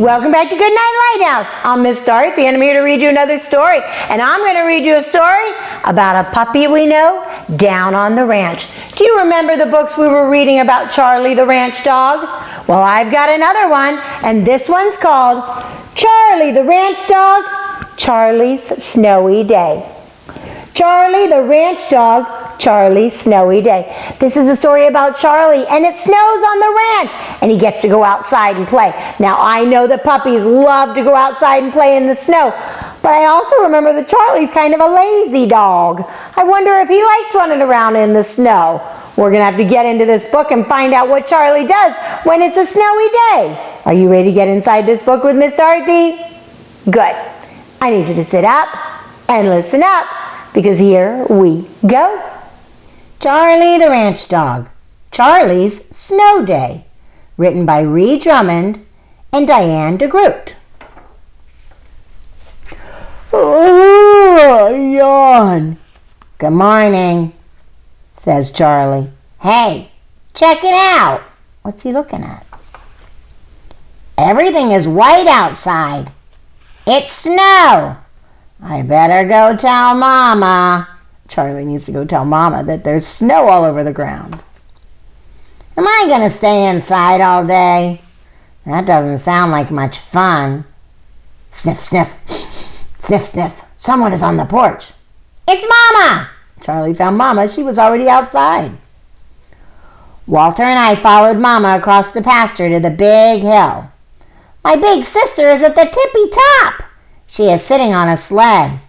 Welcome back to Goodnight Lighthouse. I'm Miss Dorothy and I'm here to read you another story. And I'm going to read you a story about a puppy we know down on the ranch. Do you remember the books we were reading about Charlie the ranch dog? Well, I've got another one, and this one's called Charlie the Ranch Dog, Charlie's Snowy Day. Charlie the Ranch Dog, Charlie's Snowy Day. This is a story about Charlie, and it snows on the ranch, and he gets to go outside and play. Now, I know that puppies love to go outside and play in the snow, but I also remember that Charlie's kind of a lazy dog. I wonder if he likes running around in the snow. We're going to have to get into this book and find out what Charlie does when it's a snowy day. Are you ready to get inside this book with Miss Dorothy? Good. I need you to sit up and listen up, because here we go. Charlie the Ranch Dog, Charlie's Snow Day, written by Ree Drummond and Diane deGroat. Oh, yawn. Good morning, says Charlie. Hey, check it out. What's he looking at? Everything is white outside. It's snow. I better go tell Mama. Charlie needs to go tell Mama that there's snow all over the ground. Am I going to stay inside all day? That doesn't sound like much fun. Sniff, sniff. Sniff, sniff. Someone is on the porch. It's Mama! Charlie found Mama. She was already outside. Walter and I followed Mama across the pasture to the big hill. My big sister is at the tippy top. She is sitting on a sled.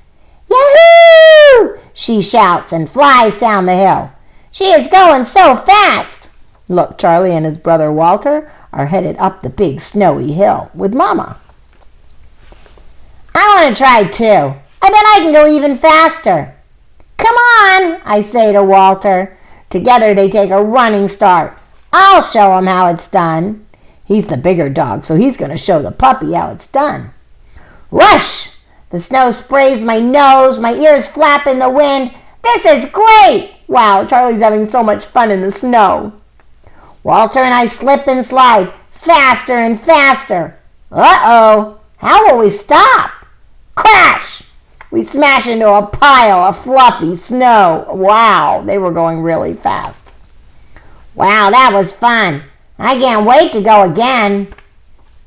Yahoo! She shouts and flies down the hill. She is going so fast. Look, Charlie and his brother Walter are headed up the big snowy hill with Mama. I want to try too. I bet I can go even faster. Come on, I say to Walter. Together they take a running start. I'll show him how it's done. He's the bigger dog, so he's going to show the puppy how it's done. Rush! The snow sprays my nose, my ears flap in the wind. This is great! Wow, Charlie's having so much fun in the snow. Walter and I slip and slide, faster and faster. Uh-oh, how will we stop? Crash! We smash into a pile of fluffy snow. Wow, they were going really fast. Wow, that was fun. I can't wait to go again.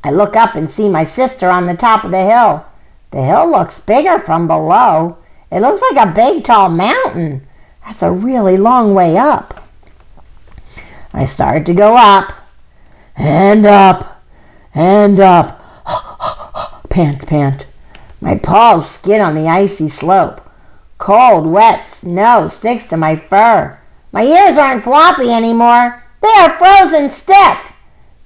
I look up and see my sister on the top of the hill. The hill looks bigger from below. It looks like a big, tall mountain. That's a really long way up. I start to go up, and up, and up. Pant, pant. My paws skid on the icy slope. Cold, wet snow sticks to my fur. My ears aren't floppy anymore. They are frozen stiff.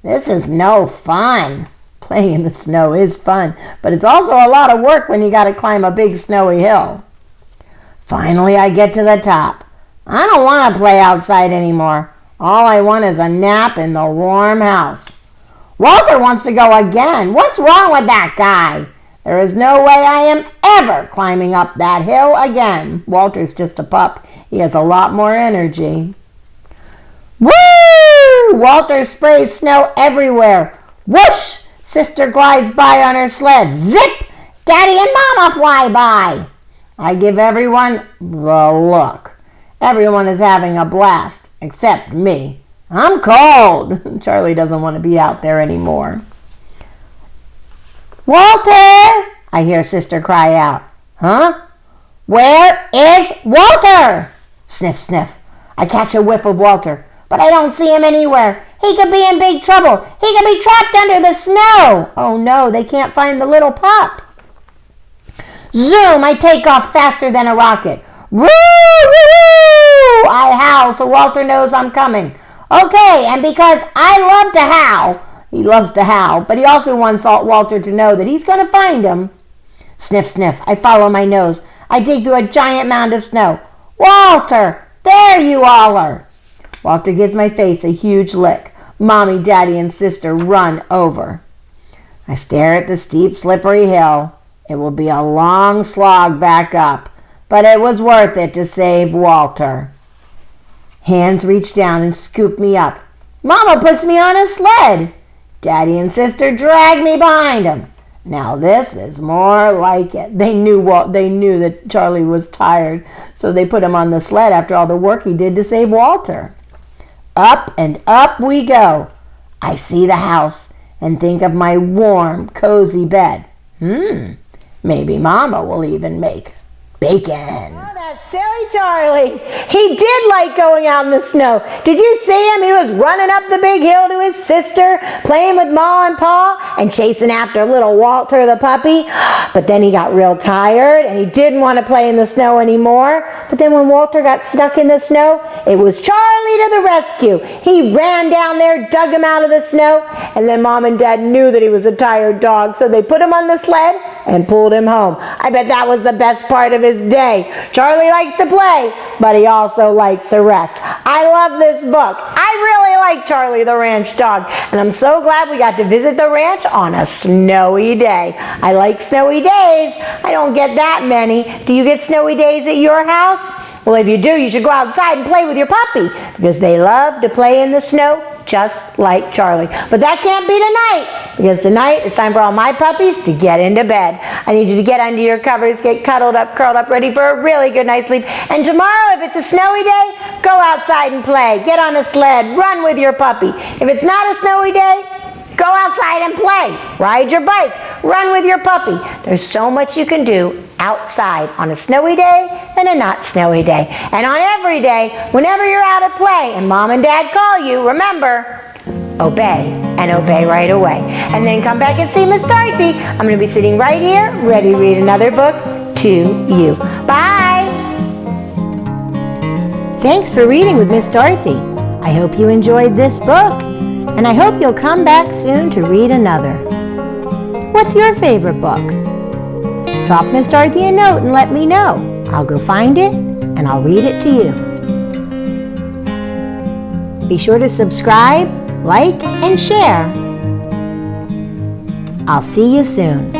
This is no fun. Playing in the snow is fun, but it's also a lot of work when you got to climb a big snowy hill. Finally, I get to the top. I don't want to play outside anymore. All I want is a nap in the warm house. Walter wants to go again. What's wrong with that guy? There is no way I am ever climbing up that hill again. Walter's just a pup. He has a lot more energy. Woo! Walter sprays snow everywhere. Whoosh! Sister glides by on her sled. Zip! Daddy and Mama fly by. I give everyone the look. Everyone is having a blast, except me. I'm cold. Charlie doesn't want to be out there anymore. Walter! I hear Sister cry out. Huh? Where is Walter? Sniff, sniff. I catch a whiff of Walter, but I don't see him anywhere. He could be in big trouble. He could be trapped under the snow. Oh no, they can't find the little pup. Zoom, I take off faster than a rocket. Woo, woo, woo! I howl so Walter knows I'm coming. Okay, and because I love to howl, he loves to howl, but he also wants Walter to know that he's going to find him. Sniff, sniff, I follow my nose. I dig through a giant mound of snow. Walter, there you all are. Walter gives my face a huge lick. Mommy, Daddy, and Sister run over. I stare at the steep, slippery hill. It will be a long slog back up, but it was worth it to save Walter. Hands reach down and scoop me up. Mama puts me on a sled. Daddy and sister dragged me behind them. Now this is more like it. They knew that Charlie was tired, so they put him on the sled after all the work he did to save Walter. Up and up we go. I see the house and think of my warm, cozy bed. Maybe Mama will even make bacon. Oh, that silly Charlie. He did like going out in the snow. Did you see him? He was running up the big hill to his sister, playing with Ma and Pa, and chasing after little Walter the puppy. But then he got real tired, and he didn't want to play in the snow anymore. But then when Walter got stuck in the snow, it was Charlie to the rescue. He ran down there, dug him out of the snow, and then Mom and Dad knew that he was a tired dog, so they put him on the sled and pulled him home. I bet that was the best part of his day. Charlie likes to play, but he also likes to rest. I love this book. I really like Charlie the ranch dog, and I'm so glad we got to visit the ranch on a snowy day. I like snowy days. I don't get that many. Do you get snowy days at your house? Well, if you do, you should go outside and play with your puppy, because they love to play in the snow just like Charlie. But that can't be tonight, because tonight it's time for all my puppies to get into bed. I need you to get under your covers, get cuddled up, curled up, ready for a really good night's sleep. And tomorrow, if it's a snowy day, go outside and play. Get on a sled, run with your puppy. If it's not a snowy day, go outside and play. Ride your bike, run with your puppy. There's so much you can do outside on a snowy day and a not snowy day. And on every day, whenever you're out at play and Mom and Dad call you, remember, obey, and obey right away. And then come back and see Miss Dorothy. I'm going to be sitting right here, ready to read another book to you. Bye! Thanks for reading with Miss Dorothy. I hope you enjoyed this book, and I hope you'll come back soon to read another. What's your favorite book? Drop Miss Dorothy a note and let me know. I'll go find it and I'll read it to you. Be sure to subscribe, like, and share. I'll see you soon.